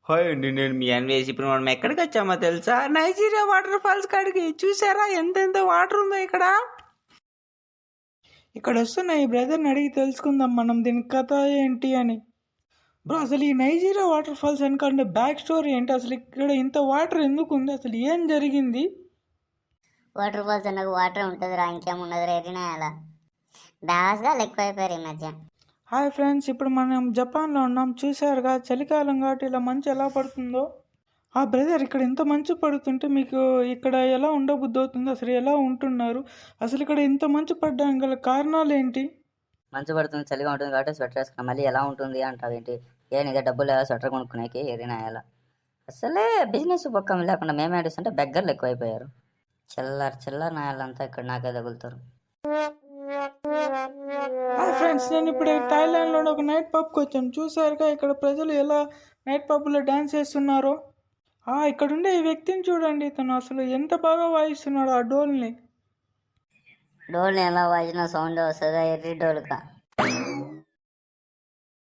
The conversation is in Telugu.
హాయ్ అండి, నేను మీ అన్వేష్. ఇప్పుడు మనం ఎక్కడికి వచ్చామో తెలుసా? నైజీరియా వాటర్ ఫాల్స్ కాడికి. చూసారా ఎంత వాటర్ ఉందో ఇక్కడ. ఇక్కడ వస్తున్న ఈ బ్రదర్ని అడిగి తెలుసుకుందాం మనం దీని కథ ఏంటి అని. బ్రో, అసలు ఈ నైజీరియా వాటర్ ఫాల్స్ వెనకంటే బ్యాక్ స్టోరీ ఏంటి? అసలు ఇక్కడ ఇంత వాటర్ ఎందుకు ఉంది? అసలు ఏం జరిగింది? వాటర్ ఫాల్స్ అన్నకు వాటర్ ఉంటుంది రా, ఇంకేముండదు రా. ఎరినా అలా దాస్గా ఎక్కువైపోయారు ఈ మధ్య. హాయ్ ఫ్రెండ్స్, ఇప్పుడు మనం జపాన్లో ఉన్నాం. చూసారుగా చలికాలం కాబట్టి ఇలా మంచు ఎలా పడుతుందో. ఆ బ్రదర్, ఇక్కడ ఇంత మంచు పడుతుంటే మీకు ఇక్కడ ఎలా ఉండబుద్ధి అవుతుంది? అసలు ఎలా ఉంటున్నారు? అసలు ఇక్కడ ఇంత మంచు పడడానికి గల కారణాలు ఏంటి? మంచు పడుతుంది, చలిగా ఉంటుంది కాబట్టి స్వెటర్ వేసుకున్నా. మళ్ళీ ఎలా ఉంటుంది అంటావు ఏంటి? ఏ నీదే డబ్బులు లేదా స్వెటర్ కొనుక్కునేకి? ఏదైనా ఎలా అసలే బిజినెస్ బొక్కం లేకుండా మేమే అడుస్తుంటే బెగ్గర్లు ఎక్కువైపోయారు. చిల్లర నాయాలంతా ఇక్కడ నాకే తగులుతారు. ఫ్రెండ్స్, నేను ఇప్పుడు థాయిలాండ్లో ఒక నైట్ పబ్కి వచ్చాను. చూసారుగా ఇక్కడ ప్రజలు ఎలా నైట్ పబ్లో డాన్స్ చేస్తున్నారో. ఇక్కడ ఉండే ఈ వ్యక్తిని చూడండి, తను అసలు ఎంత బాగా వాయిస్తున్నాడు ఆ డోల్ని. డోల్ని ఎలా వాజినా సౌండ్ వస్తుందా? ఎర్రి డోల్కా